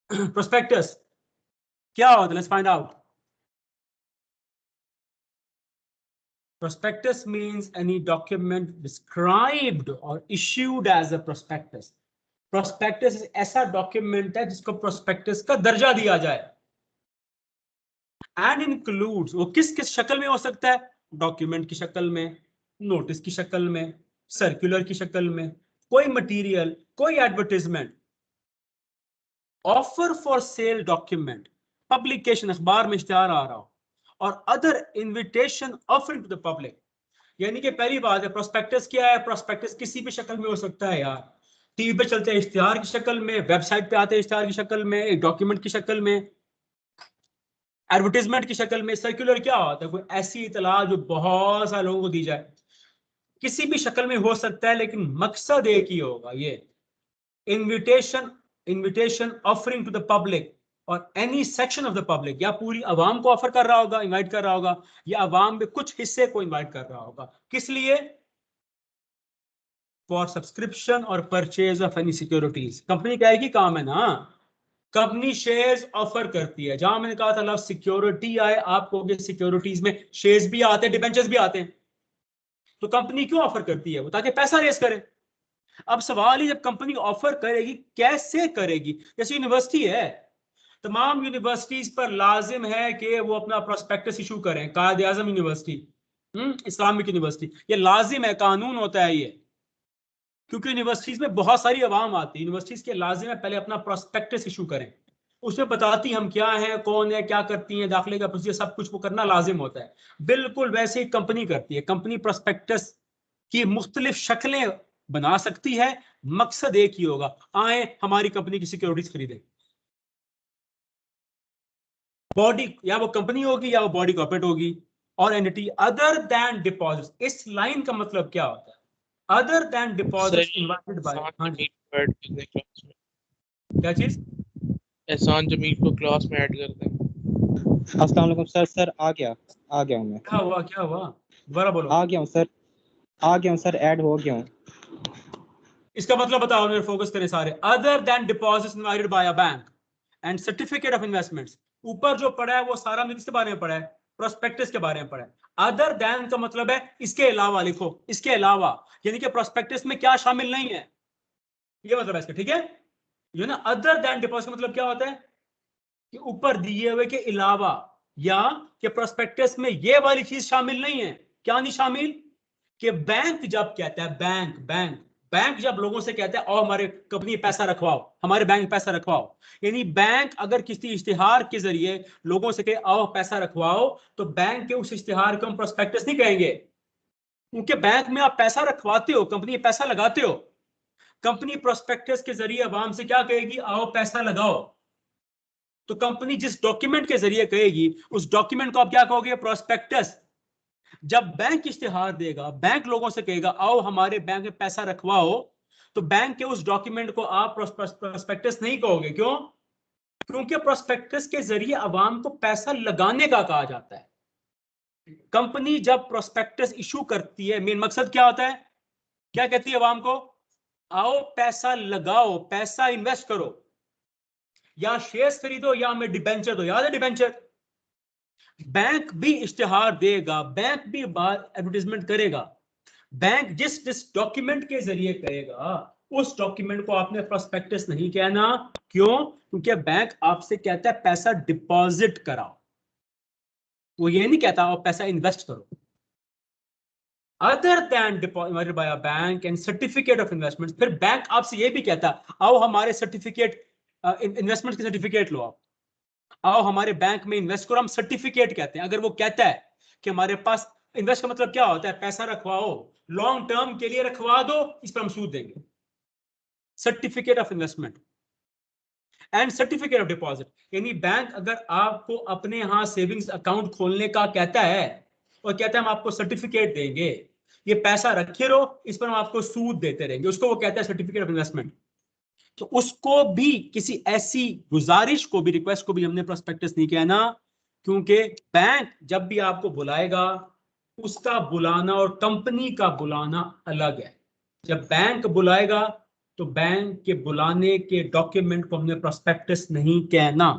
Prospectus क्या होता है? Let's find out. Prospectus means any document described or issued as a prospectus. Prospectus ऐसा document है जिसको प्रोस्पेक्टस का दर्जा दिया जाए. एंड इंक्लूड्स, वो किस किस शक्ल में हो सकता है? डॉक्यूमेंट की शक्ल में, नोटिस की शक्ल में, सर्कुलर की शक्ल में, कोई मटेरियल, कोई advertisement, offer for sale document, publication, अखबार में इश्तिहार आ रहा हो, और other invitation offering to the public. यानी कि पहली बात है, प्रोस्पेक्टस क्या है? प्रोस्पेक्टस किसी भी शक्ल में हो सकता है यार. टीवी पे चलते हैं इश्तिहार की शक्ल में, वेबसाइट पे आते हैं इश्तिहार की शक्ल में, एक डॉक्यूमेंट की शक्ल में, एडवर्टाइजमेंट की शक्ल में. सर्कुलर क्या होता है? कोई ऐसी इतला जो बहुत सारे लोगों को दी जाए. किसी भी शक्ल में हो सकता है, लेकिन मकसद एक ही होगा, ये invitation offering to the public और any section of the public. या पूरी आवाम को ऑफर कर रहा होगा, इनवाइट कर रहा होगा, या आवाम में कुछ हिस्से को इनवाइट कर रहा होगा. किस लिए? फॉर सब्सक्रिप्शन और purchase of any securities. Company का एक ही काम है ना, कंपनी शेयर्स ऑफर करती है. जहां मैंने कहा था लव सिक्योरिटी आए, आपको सिक्योरिटीज में शेयर्स भी आते हैं, डिबेंचर्स भी आते हैं. तो कंपनी क्यों ऑफर करती है? वो ताकि पैसा रेस करे. अब सवाल ही, जब कंपनी ऑफर करेगी कैसे करेगी? जैसे यूनिवर्सिटी है, तमाम यूनिवर्सिटीज पर लाजिम है कि वो अपना प्रोस्पेक्टस इशू करें. कायद आजम यूनिवर्सिटी, इस्लामिक यूनिवर्सिटी, ये लाजिम है, कानून होता है ये. क्योंकि यूनिवर्सिटीज में बहुत सारी आवाम आती है, यूनिवर्सिटीज के लाजिम है पहले अपना प्रोस्पेक्टस इशू करें. उसमें बताती हम क्या है, कौन है, क्या करती है, दाखिले का प्रोसीजर, सब कुछ वो करना लाजिम होता है. बिल्कुल वैसे ही कंपनी करती है. कंपनी प्रोस्पेक्टस की मुख्तलिफ शक्लें बना सकती है, मकसद एक ही होगा, आए हमारी कंपनी की सिक्योरिटीज खरीदें. बॉडी, या वो कंपनी होगी या वो बॉडी कॉर्पोरेट होगी, और एंटिटी अदर देन डिपॉजिट. इस लाइन का मतलब क्या होता है? Other than deposits invited bye. हाँ जी, क्या चीज? एहसान जमील को क्लास में ऐड कर दें. अस्सलाम वालेकुम सर. सर आ गया हूँ मैं. क्या हुआ, क्या हुआ? दोबारा बोलो. आ गया हूँ सर, आ गया हूँ सर, ऐड हो गया हूँ. इसका मतलब बताओ, मेरे फोकस करें सारे. Other than deposits invited bye a bank and certificate of investments. ऊपर जो पढ़ा है वो सारा किसके बारे में पढ़ा है? प्रोस्पेक्टस के बारे में पढ़ा है. अदर देन का मतलब है इसके अलावा. लिखो इसके अलावा, यानी कि प्रोस्पेक्टस में क्या शामिल नहीं है, ये मतलब है इसका. ठीक है, ये ना अदर देन डिपॉजिट का मतलब क्या होता है? कि ऊपर दिए हुए के अलावा, या कि प्रोस्पेक्टस में ये वाली चीज शामिल नहीं है. क्या नहीं शामिल? कि बैंक जब कहता है, बैंक जब लोगों से कहता है और हमारे कंपनी पैसा रखवाओ, हमारे बैंक पैसा रखवाओ, यानी बैंक अगर किसी इश्तिहार के जरिए लोगों से कहे आओ पैसा रखवाओ, तो बैंक के उस इश्तिहार को हम प्रोस्पेक्टस नहीं कहेंगे. क्योंकि बैंक में आप पैसा रखवाते हो, कंपनी पैसा लगाते हो. कंपनी प्रोस्पेक्टस के जरिए आवाम से क्या कहेगी? आओ पैसा लगाओ. तो कंपनी जिस डॉक्यूमेंट के जरिए कहेगी, उस डॉक्यूमेंट को आप क्या कहोगे? प्रोस्पेक्टस. जब बैंक इश्तिहार देगा, बैंक लोगों से कहेगा आओ हमारे बैंक में पैसा रखवाओ, तो बैंक के उस डॉक्यूमेंट को आप प्रोस्पेक्टस नहीं कहोगे. क्यों? क्योंकि प्रोस्पेक्टस के जरिए आवाम को पैसा लगाने का कहा जाता है. कंपनी जब प्रोस्पेक्टस इशू करती है, मेन मकसद क्या होता है? क्या कहती है आवाम को? आओ पैसा लगाओ, पैसा इन्वेस्ट करो, या शेयर्स खरीदो या हमें डिबेंचर दो. याद है डिबेंचर? बैंक भी इश्तिहार देगा, बैंक भी बाहर एडवर्टाइजमेंट करेगा. बैंक जिस डॉक्यूमेंट के जरिए करेगा, उस डॉक्यूमेंट को आपने प्रोस्पेक्टस नहीं कहना. क्यों? क्योंकि बैंक आपसे कहता है पैसा डिपॉजिट कराओ, वो ये नहीं कहता आप पैसा इन्वेस्ट करो. Other than deposited bye a bank and certificate of investment. फिर बैंक आपसे ये भी कहता आओ हमारे सर्टिफिकेट, इन्वेस्टमेंट के सर्टिफिकेट लो, आओ हमारे बैंक में इन्वेस्ट करो. हम सर्टिफिकेट कहते हैं. अगर वो कहता है कि हमारे पास इन्वेस्ट का मतलब क्या होता है? पैसा रखवाओ, लॉन्ग टर्म के लिए रखवा दो, इस पर हम सूद देंगे. Certificate of investment and certificate of deposit, यानी बैंक अगर आपको अपने यहां सेविंग्स अकाउंट खोलने का कहता है और कहता है हम आपको सर्टिफिकेट देंगे, ये पैसा रखे रहो, इस पर हम आपको सूद देते रहेंगे, उसको वो कहता है सर्टिफिकेट ऑफ इन्वेस्टमेंट. तो उसको भी, किसी ऐसी गुजारिश को भी, रिक्वेस्ट को भी हमने प्रोस्पेक्टस नहीं कहना. क्योंकि बैंक जब भी आपको बुलाएगा, उसका बुलाना और कंपनी का बुलाना अलग है. जब बैंक बुलाएगा तो बैंक के बुलाने के डॉक्यूमेंट को हमने प्रोस्पेक्टस नहीं कहना।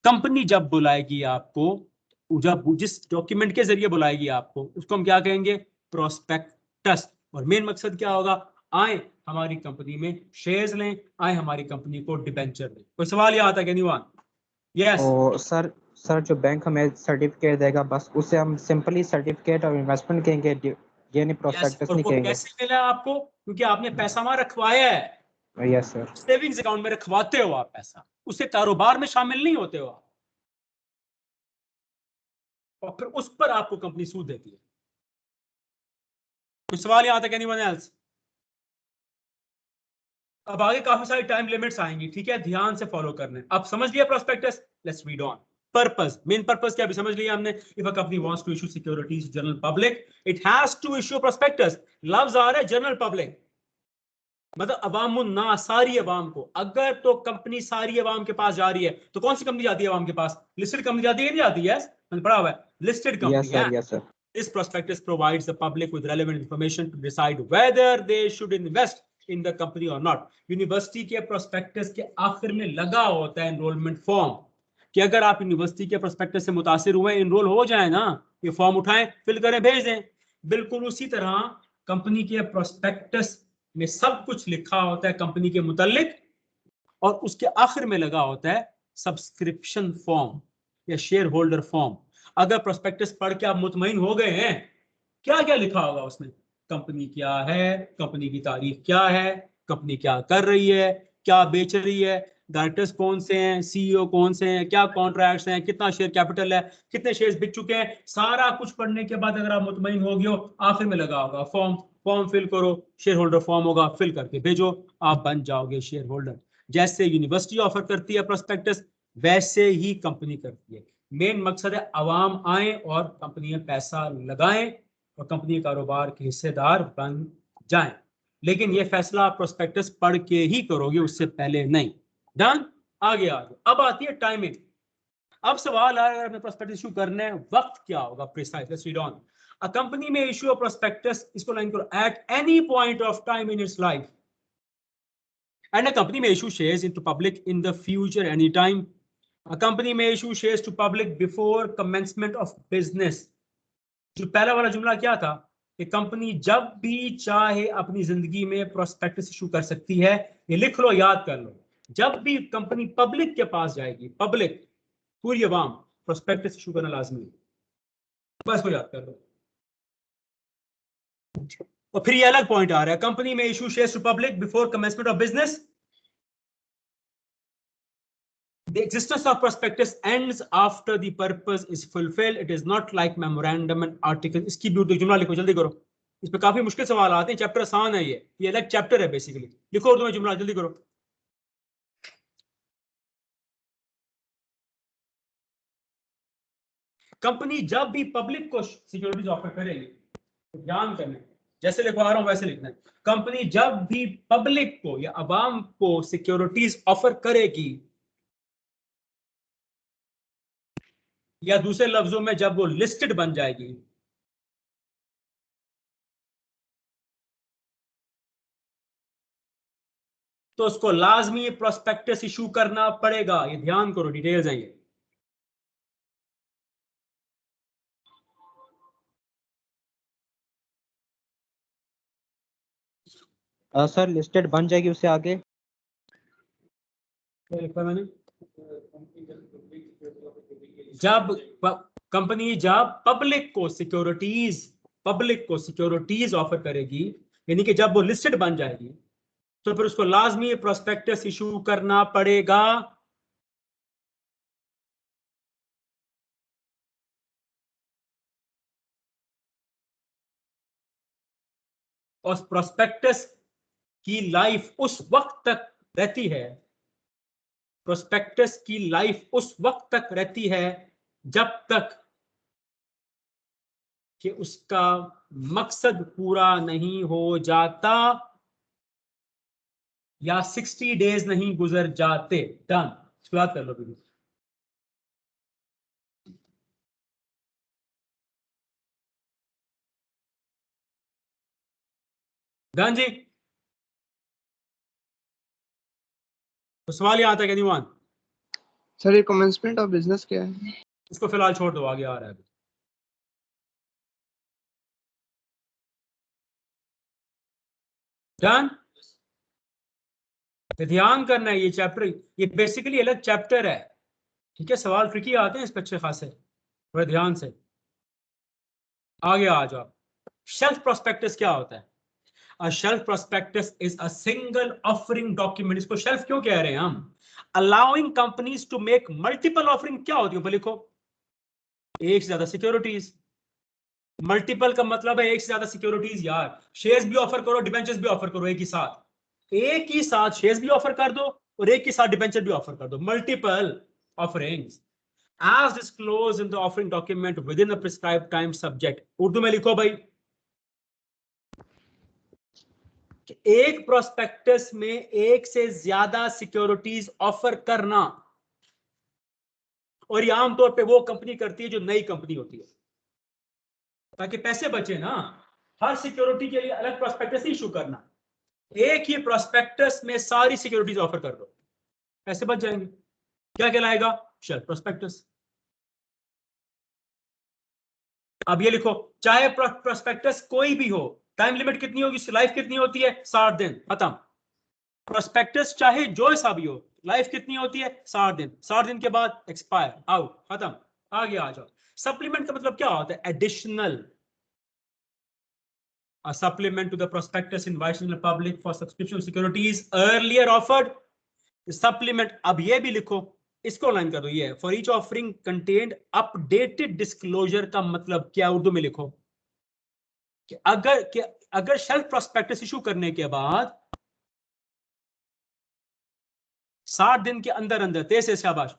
कंपनी जब बुलाएगी आपको, जब जिस डॉक्यूमेंट के जरिए बुलाएगी आपको, उसको हम क्या कहेंगे? प्रोस्पेक्टस। और मेन मकसद क्या होगा? आए हमारी कंपनी में शेयर्स लें, आए हमारी कंपनी को डिबेंचर लें। कोई सवाल यहाँ तक? एनीवन? यस। और सर जो बैंक हमें सर्टिफिकेट देगा बस उसे हम सिंपली सर्टिफिकेट और इन्वेस्टमेंट कहेंगे, ये नहीं यस। प्रोस्पेक्टस और नहीं वो कहेंगे? कैसे मिला आपको? क्योंकि आपने पैसा वहां रखवाया है। Yes sir. सेविंग्स अकाउंट में रखवाते हो आप पैसा, उसे कारोबार में शामिल नहीं होते हो आप, और फिर उस पर आपको कंपनी सूद देती है। कुछ सवाल यहां तक? Anyone else? अब आगे काफी सारी टाइम लिमिट्स आएंगी, ठीक है, ध्यान से फॉलो करने। अब समझ लिया prospectus? Let's read on. Purpose, main purpose क्या अभी समझ लिया हमने। If a company wants to issue securities general public, it has to issue prospectus. लफ्ज आ रहा है जनरल पब्लिक, मतलब अवामुन्ना, सारी अवाम को। अगर तो कंपनी सारी अवाम के पास जा रही है, तो कौन सी कंपनी जाती है अवाम के पास? लिस्टेड कंपनी जाती है, नहीं जाती है? मैंने पढ़ा हुआ है, लिस्टेड कंपनी यस है। Sir. Yes sir. This prospectus provides the public with relevant information to decide whether they should invest in the company or not. University के प्रोस्पेक्टस के आखिर में लगा होता है एनरोलमेंट फॉर्म, कि अगर आप यूनिवर्सिटी के प्रोस्पेक्टस से मुतासिर हुए, एनरोल हो जाए ना, ये फॉर्म उठाएं, फिल करें, भेज दें। बिल्कुल उसी तरह कंपनी के प्रोस्पेक्टस में सब कुछ लिखा होता है कंपनी के मुतालिक, और उसके आखिर में लगा होता है सब्सक्रिप्शन फॉर्म या शेयर होल्डर फॉर्म। अगर प्रोस्पेक्टस पढ़ के आप मुतमईन हो गए हैं, क्या क्या लिखा होगा उसमें? कंपनी क्या है, कंपनी की तारीख क्या है, कंपनी क्या कर रही है, क्या बेच रही है, डायरेक्टर्स कौन से हैं, सीईओ कौन से हैं, क्या कॉन्ट्रैक्ट्स हैं, कितना शेयर कैपिटल है, कितने शेयर्स बिक चुके हैं, सारा कुछ पढ़ने के बाद अगर आप मुतमईन हो गए हो, आखिर में लगा होगा फॉर्म। फॉर्म फिल करो, शेयर होल्डर फॉर्म होगा, फिल करके भेजो, आप बन जाओगे शेयर होल्डर। जैसे यूनिवर्सिटी ऑफर करती है प्रोस्पेक्टस, वैसे ही कंपनी करती है। मेन मकसद है अवाम आए और कंपनी में पैसा लगाएं और कंपनी कारोबार के हिस्सेदार बन जाएं। लेकिन यह फैसला आप प्रोस्पेक्टस पढ़ के ही करोगे, उससे पहले नहीं। डन? आगे अब आती है टाइमिंग। अब सवाल है, अगर हमें प्रोस्पेक्टस इशू करना है, वक्त क्या होगा precise? Let's read on. A company में इशू अ प्रोस्पेक्टस, इसको लाइन करो, at any point of time in its life, and a company may issue shares into public in the future anytime. A company may issue shares to public before commencement of business. जो पहला वाला जुमला क्या था कि company जब भी चाहे अपनी जिंदगी में प्रोस्पेक्टस इशू कर सकती है। ये लिख लो, याद कर लो, जब भी कंपनी पब्लिक के पास जाएगी, पब्लिक पूरी अवाम, प्रोस्पेक्टस इशू करना लाजमी है। बस को याद कर लो। और फिर ये अलग पॉइंट आ रहा है, कंपनी में issue shares to public before commencement of business. The existence of prospectus ends after the purpose is fulfilled. It is not like memorandum and article. इसकी भी जुमला लिखो, जल्दी करो, इस पे काफी मुश्किल सवाल आते हैं, चैप्टर आसान है, ये अलग चैप्टर है बेसिकली। लिखो उर्दू में जुमला, जल्दी करो। कंपनी जब भी पब्लिक को सिक्योरिटीज ऑफर करेगी, तो ध्यान करना, जैसे लिखवा रहा हूं वैसे लिखना है। कंपनी जब भी पब्लिक को या अवाम को सिक्योरिटीज ऑफर करेगी, या दूसरे लफ्जों में जब वो लिस्टेड बन जाएगी, तो उसको लाजमी प्रोस्पेक्टस इशू करना पड़ेगा। ये ध्यान करो, डिटेल्स हैं ये। सर लिस्टेड बन जाएगी, उससे आगे? क्या लिखा मैंने? जब कंपनी जब पब्लिक को सिक्योरिटीज ऑफर करेगी, यानी कि जब वो लिस्टेड बन जाएगी, तो फिर उसको लाजमी प्रोस्पेक्टस इशू करना पड़ेगा। और प्रोस्पेक्टस की लाइफ उस वक्त तक रहती है, प्रोस्पेक्टस की लाइफ उस वक्त तक रहती है जब तक कि उसका मकसद पूरा नहीं हो जाता या 60 डेज नहीं गुजर जाते। डन? इसको याद कर लो बिल्कुल। डन जी? तो सवाल यहाँ आता है एनीवन? सर ये कमेंसमेंट ऑफ बिजनेस क्या है? इसको फिलहाल छोड़ दो, आगे आ रहा है अभी। डन? तो ध्यान करना है, ये चैप्टर, ये बेसिकली अलग चैप्टर है, ठीक है। सवाल ट्रिकी आते हैं इस पे अच्छे खासे, थोड़ा ध्यान से। आगे आ जाओ। शेल्फ प्रोस्पेक्टस क्या होता है? A shelf prospectus is a single offering document. इसको शेल्फ क्यों कह रहे हैं हम? Allowing companies to make multiple offering क्या होती है? ऊपर लिखो, एक से ज्यादा सिक्योरिटीज। मल्टीपल का मतलब है एक से ज्यादा सिक्योरिटीज यार। शेयर्स भी ऑफर करो, डिबेंचर्स भी ऑफर करो, एक ही साथ शेयर्स भी ऑफर कर दो और एक ही साथ डिबेंचर भी ऑफर कर दो। Multiple offerings as disclosed in the offering document within a prescribed time subject। Urdu में लिखो भाई, एक प्रोस्पेक्टस में एक से ज्यादा सिक्योरिटीज ऑफर करना, और ये आमतौर पे वो कंपनी करती है जो नई कंपनी होती है, ताकि पैसे बचे ना। हर सिक्योरिटी के लिए अलग प्रोस्पेक्टस इशू करना, एक ही प्रोस्पेक्टस में सारी सिक्योरिटीज ऑफर कर दो, पैसे बच जाएंगे। क्या कहलाएगा? Shelf prospectus. अब ये लिखो, चाहे प्रोस्पेक्टस कोई भी हो, टाइम लिमिट कितनी होगी, उसकी लाइफ कितनी होती है? 60 दिन, खत्म। प्रोस्पेक्टस चाहे जो सा भी हो, लाइफ कितनी होती है? 60 दिन। 60 दिन के बाद एक्सपायर, आउट, खत्म। आगे आ जाओ। सप्लीमेंट का मतलब क्या होता है? Additional. A supplement to the prospectus inviting the public for subscription securities earlier offered। Supplement, अब ये भी लिखो, इसको लाइन कर दो, ये for each offering contained updated disclosure का मतलब क्या? उर्दू में लिखो कि अगर शेल्फ प्रोस्पेक्टस इशू करने के बाद 60 दिन के अंदर अंदर, तेज से शाबाश,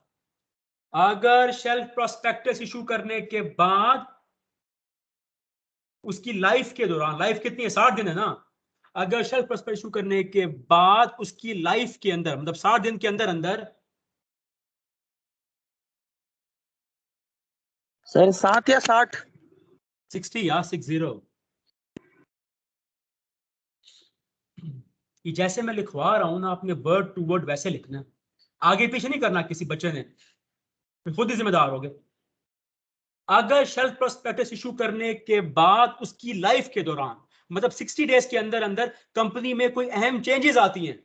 अगर शेल्फ प्रोस्पेक्टस इशू करने के बाद उसकी लाइफ के दौरान, लाइफ कितनी है? 60 दिन है ना। अगर शेल्फ प्रोस्पेक्टस इशू करने के बाद उसकी लाइफ के अंदर, मतलब 60 दिन के अंदर अंदर, सर 7 या 60? 60 या 60, ये जैसे मैं लिखवा रहा हूं ना, आपने वर्ड टू वर्ड वैसे लिखना है, आगे पीछे नहीं करना किसी बच्चे ने, फिर खुद ही जिम्मेदार होगे। अगर शेल्फ प्रोस्पेक्टस इशू करने के बाद उसकी लाइफ के दौरान, मतलब 60 डेज के अंदर अंदर कंपनी में कोई अहम चेंजेस आती हैं,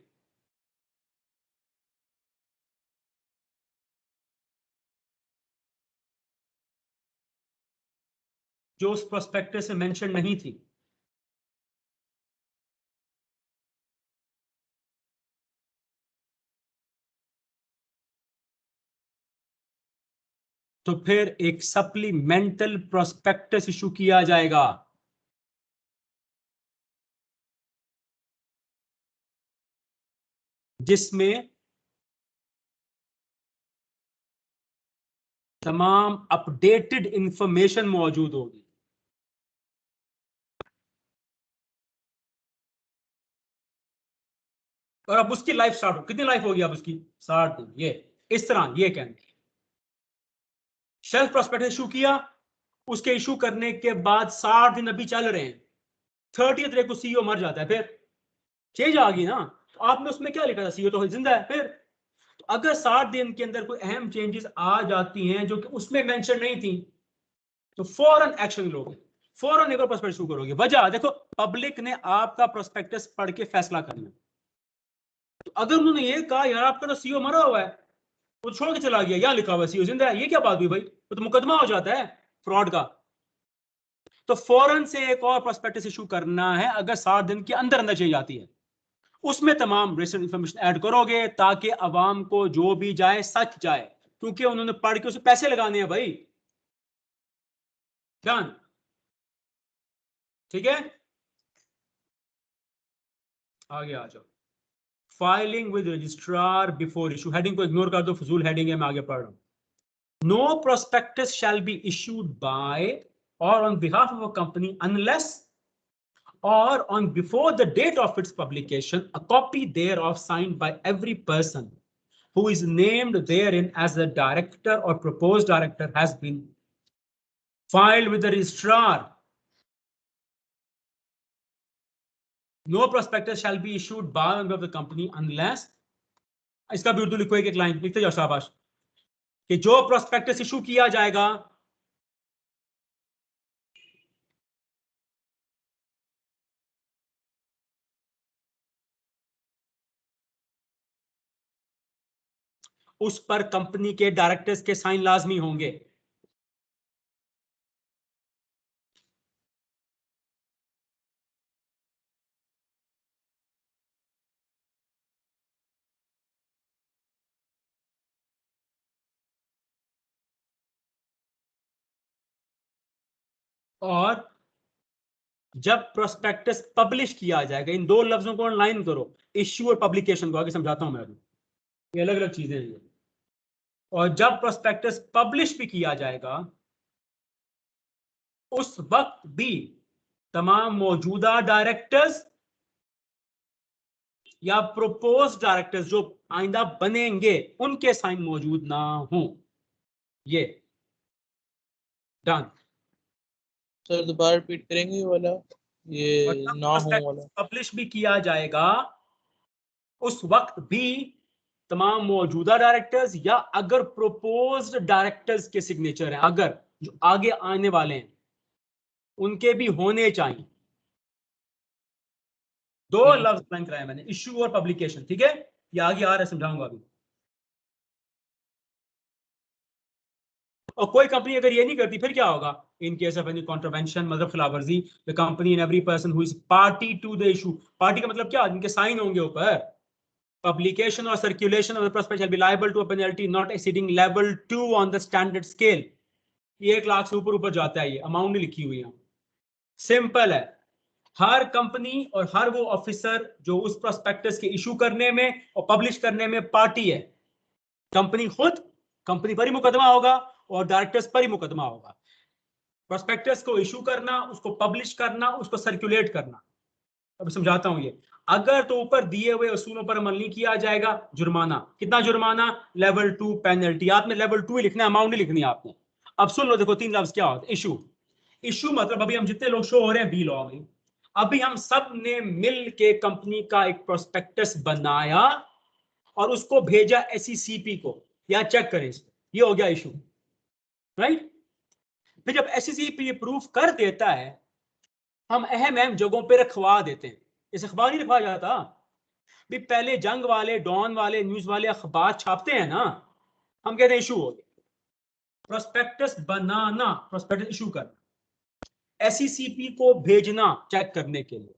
जो उस प्रोस्पेक्टस में मेंशन नहीं थी, तो फिर एक सप्लीमेंटल प्रोस्पेक्टस इशू किया जाएगा। जिसमें तमाम अपडेटेड इंफॉर्मेशन मौजूद होगी। और अब उसकी लाइफ स्टार्ट हो, कितनी लाइफ होगी अब उसकी? 60 दिन। ये इस तरह ये कहने, शेल्फ प्रोस्पेक्टस इशू किया, उसके इशू करने के बाद 60 दिन अभी चल रहे हैं, 30th डे को सीईओ मर जाता है, फिर चेंज आ गई ना, तो आपने उसमें क्या लिखा था? सीईओ तो जिंदा है। फिर तो अगर 60 दिन के अंदर कोई अहम चेंजेस आ जाती हैं जो कि उसमें मेंशन नहीं थी, तो फौरन एक्शन लोगे, फौरन एक और प्रोस्पेक्टस शुरू करोगे। वजह देखो, पब्लिक ने आपका प्रोस्पेक्टस पढ़ के फैसला करना। तो अगर उन्होंने ये कहा यार आपका तो सीईओ मरा हुआ है, वो छोड़ के चला गया, यहाँ लिखा हुआ है सीईओ जिंदा है, ये क्या बात हुई भाई? तो मुकदमा हो जाता है फ्रॉड का। तो फौरन से एक और प्रोस्पेक्टस इशू करना है अगर 60 दिन के अंदर अंदर चली जाती है। उसमें तमाम रिसेंट इंफॉर्मेशन ऐड करोगे ताकि अवाम को जो भी जाए सच जाए, क्योंकि उन्होंने पढ़ के उसे पैसे लगाने हैं भाई। ध्यान, ठीक है। आगे आ जाओ। Filing with registrar before issue, heading को इग्नोर कर दो, फजूल हेडिंग है, मैं आगे पढ़ रहा हूं। No prospectus shall be issued by or on behalf of a company unless or on before the date of its publication a copy thereof signed by every person who is named therein as a director or proposed director has been filed with the registrar. No prospectus shall be issued by or of the company unless इसका भी उर्दू लिखो, एक line लिखते जाओ, शाबाश। कि जो prospectus issue किया जाएगा उस पर कंपनी के डायरेक्टर्स के साइन लाजमी होंगे। और जब प्रोस्पेक्टस पब्लिश किया जाएगा, इन दो लफ्जों को लाइन करो, इश्यू और पब्लिकेशन को, आगे समझाता हूं मैं अभी, ये अलग अलग चीजें हैं। और जब प्रोस्पेक्टस पब्लिश भी किया जाएगा उस वक्त भी तमाम मौजूदा डायरेक्टर्स या प्रोपोज डायरेक्टर्स जो आइंदा बनेंगे उनके साइन मौजूद ना हो। ये डन। सर दोबारा रिपीट करेंगे ये वाला, ये ना हो वाला। पब्लिश भी किया जाएगा उस वक्त भी तमाम मौजूदा डायरेक्टर्स या अगर प्रोपोज्ड डायरेक्टर्स के सिग्नेचर हैं, अगर जो आगे आने वाले हैं उनके भी होने चाहिए। दो लफ्ज लाइन कराए मैंने, इश्यू और पब्लिकेशन, ठीक है। ये आगे आ रहा है, समझाऊंगा अभी। और कोई कंपनी अगर ये नहीं करती फिर क्या होगा? In case of any contravention, मतलब खिलाफवर्जी, the company and every person who is party to the issue. Party का मतलब क्या? जिनके साइन होंगे ऊपर। पब्लिकेशन और circulation of the prospect shall be liable to a penalty not exceeding level 2 on the standard scale. ये 1 लाख से ऊपर जाता है, ये अमाउंट नहीं लिखी हुई है। सिंपल है। हर कंपनी और हर वो ऑफिसर जो उस प्रोस्पेक्टस के इशू करने में और पब्लिश करने में पार्टी है, कंपनी खुद, कंपनी पर ही मुकदमा होगा और डायरेक्टर्स पर ही मुकदमा होगा। प्रोस्पेक्टस को इशू करना, उसको पब्लिश करना, उसको सर्कुलेट करना। अब समझाता हूं ये। अगर तो ऊपर दिए हुए उसूलों पर अमल नहीं किया जाएगा, जुर्माना। कितना जुर्माना? Level 2 penalty. आपने लेवल 2 ही लिखना है, अमाउंट नहीं लिखनी आपने। अब सुन लो, देखो 3 लफ्ज क्या होता है। इशू, इशू मतलब अभी हम जितने लोग शो हो रहे हैं बी लॉ में, अभी हम सब ने मिल के कंपनी का एक प्रोस्पेक्टस बनाया और उसको भेजा एसईसीपी को, या चेक करें इसको, ये हो गया इशू, राइट। फिर जब एसईसीपी प्रूफ कर देता है, हम अहम जगहों पे रखवा देते हैं। इस अखबार नहीं रखवा जाता भी, पहले जंग वाले, डॉन वाले, न्यूज वाले अखबार छापते हैं ना, हम कहते हैं इशू हो गया। प्रोस्पेक्टस बनाना, प्रोस्पेक्टस इशू करना, एसईसीपी को भेजना चेक करने के लिए।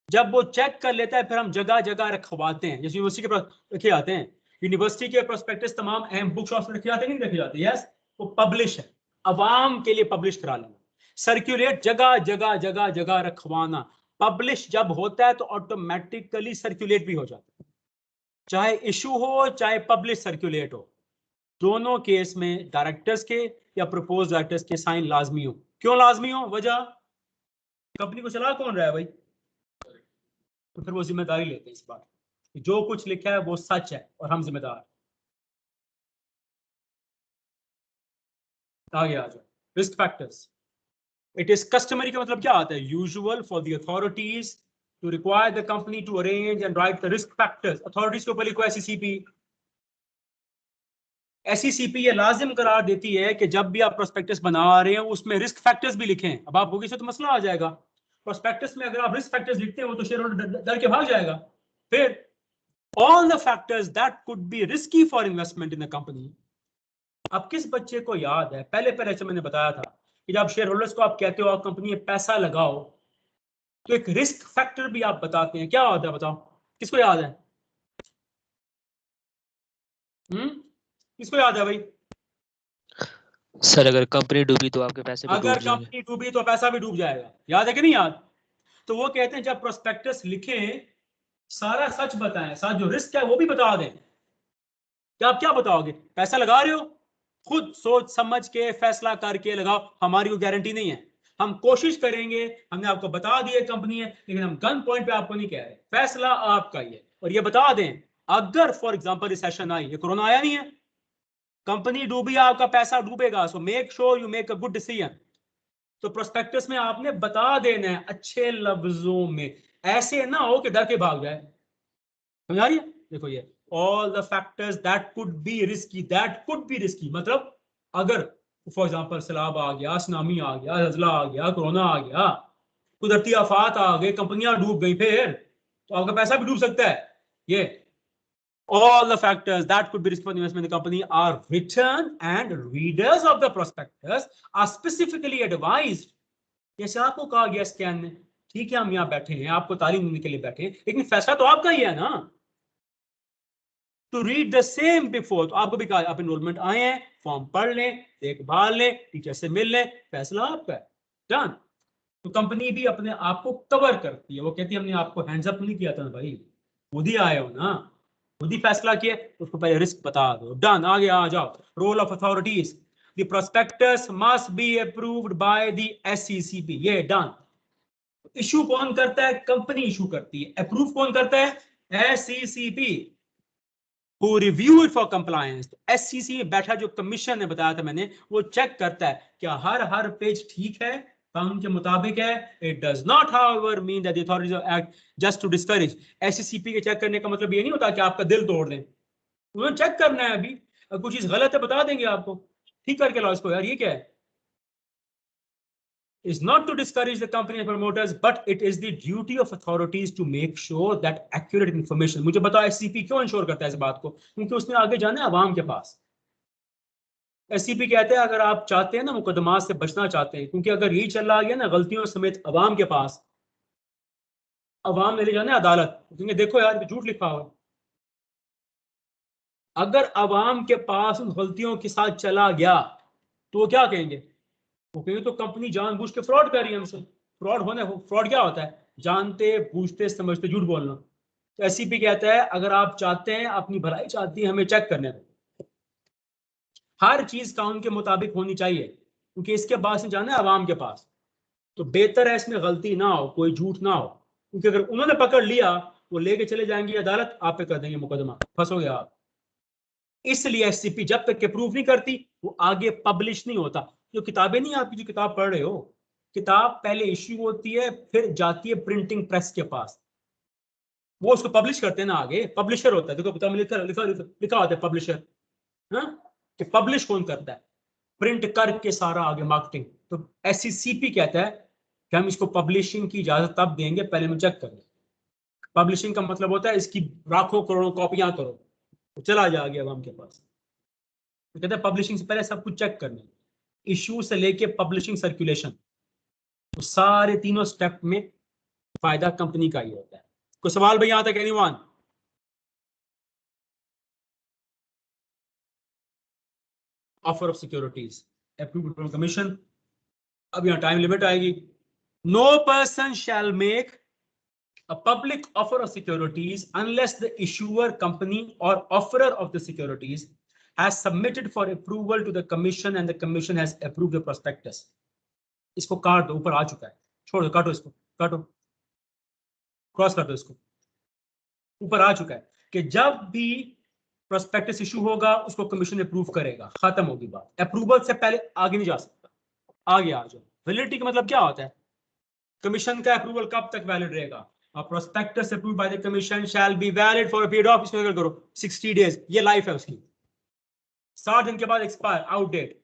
जब वो चेक कर लेता है फिर हम जगह जगह रखवाते हैं। जैसे यूनिवर्सिटी के रखे जाते हैं, यूनिवर्सिटी के प्रोस्पेक्टस तमाम अहम बुक शॉप्स में रखे जाते हैं, नहीं रखे जाते? यस, वो पब्लिश है, अवाम के लिए पब्लिश करा लेना। सर्कुलेट, जगह जगह जगह जगह रखवाना। पब्लिश जब होता है तो ऑटोमेटिकली सर्कुलेट भी हो जाता है, चाहे इशू हो चाहे पब्लिश सर्कुलेट हो। दोनों केस में डायरेक्टर्स के या प्रपोज डायरेक्टर्स के साइन लाजमी हो। क्यों लाजमी हो? वजह, कंपनी को चला कौन रहा है भाई, तो फिर वो जिम्मेदारी लेते हैं इस बात कि जो कुछ लिखा है वो सच है और हम जिम्मेदार। आगे आ जाओ। Risk factors. It is customary का मतलब क्या आता है? Usual for the authorities to require the company to arrange and write the risk factors. Authorities के ऊपर लिखो एसईसीपी। एसईसीपी ये लाजिम करार देती है कि जब भी आप प्रोस्पेक्टस बना रहे हैं उसमें रिस्क फैक्टर्स भी लिखें। अब आप होगी तो मसला आ जाएगा। प्रोस्पेक्टस में अगर आप रिस्क फैक्टर्स लिखते हो तो शेयर होल्डर डर के भाग जाएगा। फिर all the factors that could be risky for investment in the company। अब किस बच्चे को याद है, पहले लेक्चर मैंने बताया था कि जब शेयर होल्डर्स को आप कहते हो आप कंपनी में पैसा लगाओ, तो एक रिस्क फैक्टर भी आप बताते हैं। क्या होता है बताओ, किसको याद है? किसको याद है भाई? सर अगर कंपनी डूबी तो आपके पैसे भी अगर डूब जाएंगे। कंपनी डूबी तो पैसा भी डूब जाएगा। याद है कि नहीं याद? तो वो कहते हैं जब प्रोस्पेक्टस लिखें सारा सच बताएं, साथ जो रिस्क है वो भी बता दें। क्या आप क्या बताओगे? पैसा लगा रहे हो, खुद सोच समझ के फैसला करके लगाओ, हमारी कोई गारंटी नहीं है। हम कोशिश करेंगे, हमने आपको बता दिया कंपनी है, लेकिन हम गन पॉइंट पे आपको नहीं कह रहे, फैसला आपका ही है। और ये बता दें अगर फॉर एग्जांपल रिसेशन आई, ये कोरोना आया नहीं है, कंपनी डूबी, आपका पैसा डूबेगा, so make sure you make a good decision. तो प्रोस्पेक्टस में आपने बता देना है अच्छे लफ्जों में, ऐसे ना हो कि डर के भाग जाए। समझ आ रही है? देखो ये all the factors that could be risky मतलब अगर फॉर एग्जांपल सैलाब आ गया, सुनामी आ गया, ज़लज़ला आ गया, कोरोना आ गया, कुदरती आफात आ गए, कंपनियां डूब गई, फिर तो आपका पैसा भी डूब सकता है। ये all the factors that could be risky for the investment in the company are written and readers of the prospectus are specifically advised। जैसे आपको कहा गया स्कैन में, ठीक है हम यहाँ बैठे हैं, आपको तालीम देने के लिए बैठे हैं, लेकिन फैसला तो आपका ही है ना, to read the same before. तो आपको भी कहा आप एनरोलमेंट आए हैं, फॉर्म पढ़ लें, देखभाल लें, टीचर से मिल लें, फैसला आपका है, डन। तो कंपनी भी अपने आप को कवर करती है, वो कहती है हमने आपको हैंड्स अप नहीं किया था भाई, खुद ही आए हो ना, खुद ही फैसला किया, उसको पहले रिस्क बता दो, डन। आगे आ जाओ, role of authorities, the prospectus must be approved by the SECP, ये डन। इशू कौन करता है? कंपनी इशू करती है। अप्रूव कौन करता है? SECP, who review it for compliance। तो SEC में बैठा जो कमीशन ने बताया था मैंने, वो चेक करता है क्या हर पेज ठीक है, कानून के मुताबिक है। It does not however mean that the authorities act just to discourage। SECP के चेक करने का मतलब ये नहीं होता कि आपका दिल तोड़ दें, उन्हें चेक करना है। अभी अगर कुछ चीज गलत है बता देंगे आपको, ठीक करके लाओ इसको यार, ये क्या है। is not to discourage the company and promoters, but it is the duty of authorities to make sure that accurate information। मुझे बताओ SCP क्यों इंश्योर करता है इस बात को? क्योंकि उसने आगे जाना है अवाम के पास। SCP कहते हैं अगर आप चाहते हैं ना मुकदमात से बचना चाहते हैं, क्योंकि अगर यही चला गया ना गलतियों समेत अवाम के पास, अवाम ने ले जाना है अदालत, क्योंकि देखो यार झूठ लिखा हुआ। अगर अवाम के पास उन गलतियों के साथ चला गया तो वो क्या कहेंगे? वो कहेंगे तो कंपनी जानबूझ के फ्रॉड कर रही है हमसे। फ्रॉड क्या होता है? जानते बूझते समझते झूठ बोलना। तो SCP कहता है अगर आप चाहते हैं, अपनी भलाई चाहती है, हमें चेक करने दो, हर चीज कानून के मुताबिक होनी चाहिए, क्योंकि इसके बाद से जाना है अवाम के पास। तो बेहतर है इसमें गलती ना हो, कोई झूठ ना हो, क्योंकि अगर उन्होंने पकड़ लिया वो लेके चले जाएंगे अदालत, आप पे कर देंगे मुकदमा, फंसोगे आप। इसलिए SCP जब तक अप्रूव नहीं करती वो आगे पब्लिश नहीं होता। जो किताबें नहीं, आपकी जो किताब पढ़ रहे हो, किताब पहले इश्यू होती है, फिर जाती है प्रिंटिंग प्रेस के पास, वो उसको पब्लिश करते हैं ना, आगे पब्लिशर होता है। देखो पता लिखा होता है पब्लिशर, कि पब्लिश कौन करता है? प्रिंट करके सारा आगे मार्केटिंग। तो SCP कहता है कि हम इसको पब्लिशिंग की इजाजत तब देंगे पहले हम चेक करें। पब्लिशिंग का मतलब होता है इसकी लाखों करोड़ों कॉपियां करो, तो चला जाएगा अवाम के पास। तो कहते हैं पब्लिशिंग से पहले सब कुछ चेक करना, इशू से लेके पब्लिशिंग सर्कुलेशन, तो सारे तीनों स्टेप में फायदा कंपनी का ही होता है। कोई सवाल भाई यहां तक? Anyone? Offer of securities approved from commission. अब यहां टाइम लिमिट आएगी। No person shall make a public offer of securities unless the issuer company or offerer of the securities has submitted for approval to the commission and the commission has approved the prospectus। इसको काट दो, ऊपर आ चुका है, छोड़ दो, काटो इसको, काटो, क्रॉस कर दो इसको, ऊपर आ चुका है कि जब भी प्रोस्पेक्टस इशू होगा उसको कमीशन अप्रूव करेगा, खत्म होगी बात। अप्रूवल से पहले आगे नहीं जा सकता। आगे आ जाओ। वैलिडिटी का मतलब क्या होता है? कमीशन का अप्रूवल कब तक वैलिड रहेगा? A prospectus approved by the commission shall be valid for a period of, इसमें अगर करो 60 days, ये लाइफ है उसकी, 60 दिन के बाद expire, outdate.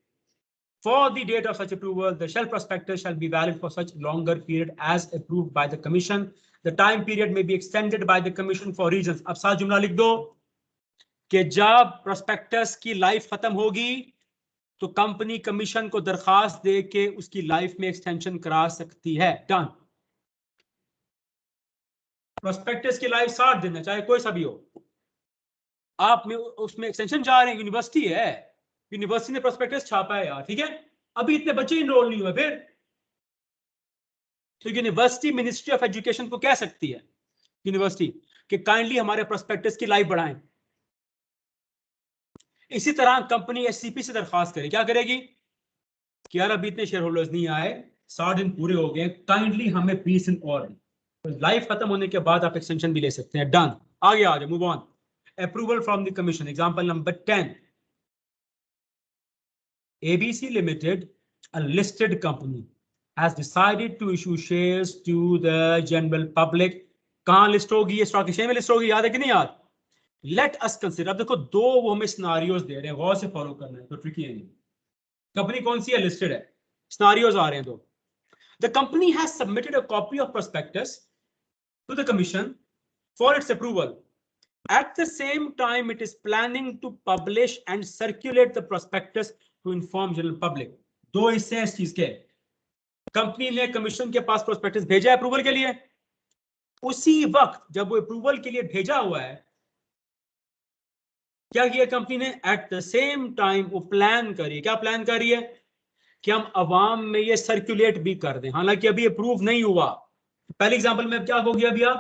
For the date of such approval, the shell prospectus shall be valid for such longer period as approved by the commission। The time period may be extended by the commission for reasons। अब साथ जुमला लिख दो कि जब prospectus की life खत्म होगी तो कंपनी कमीशन को दरखास्त दे के उसकी लाइफ में एक्सटेंशन करा सकती है, डन। प्रोस्पेक्टस की लाइफ 60 दिन है, चाहे कोई सा भी हो। आप में उसमें एक्सटेंशन चाह रहे हैं, यूनिवर्सिटी है, यूनिवर्सिटी ने प्रोस्पेक्टस छापा है यार, ठीक है, अभी इतने बच्चे इनरोल नहीं हुए, फिर तो यूनिवर्सिटी मिनिस्ट्री ऑफ एजुकेशन को कह सकती है यूनिवर्सिटी कि काइंडली हमारे प्रोस्पेक्टस की लाइफ बढ़ाएं। इसी तरह कंपनी SCP से दरखास्त करे, क्या करेगी कि यार अभी इतने शेयर होल्डर्स नहीं आए, 60 दिन पूरे हो गए, काइंडली हमें पीस एंड ऑर्डर। लाइफ खत्म होने के बाद आप एक्सटेंशन भी ले सकते हैं, डन। आगे आ जाओ, move on. Approval from the commission, example number 10। ABC Limited, a listed company, has decided to issue shares to the general public। कहां लिस्ट होगी? ये स्टॉक एक्सचेंज में लिस्ट होगी, याद है कि नहीं याद? लेट अस कंसीडर, अब देखो दो वो हमें सिनारियोज दे रहे हैं, गौर से फॉलो करना है, तो ट्रिकी है नहीं। कंपनी कौन सी है, लिस्टेड है, सिनारियोज आ रहे हैं दो। The company has submitted a copy of prospectus to the commission for its approval. At the same time, it is planning to publish and circulate the prospectus to inform general public. दो हिस्से हैं इस चीज के। Company ने commission के पास prospectus भेजा है अप्रूवल के लिए, उसी वक्त जब वो अप्रूवल के लिए भेजा हुआ है, क्या किया कंपनी ने, एट द सेम टाइम वो प्लान करिए, क्या प्लान कर रही है कि हम अवाम में ये सर्कुलेट भी कर दें, हालांकि अभी अप्रूव नहीं हुआ। पहले एग्जांपल में क्या हो गया भैया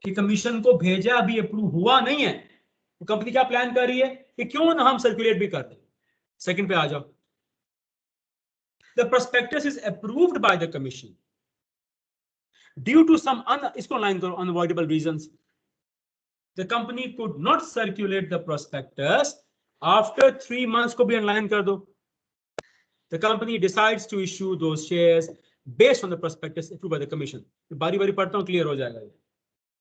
कि कमीशन को भेजा, अभी अप्रूव हुआ नहीं है, तो कंपनी क्या प्लान कर रही है कि क्यों ना हम सर्कुलेट भी कर दें। सेकंड पे आ जाओ, the prospectus is approved by the commission due to some इसको लाइन करो, unavoidable reasons, the company could not circulate the prospectus after 3 months को भी अनलाइन कर दो। The company decides to issue those shares based on the prospectus approved by the commission. बारी बारी पढ़ता हूं, क्लियर हो जाएगा ये।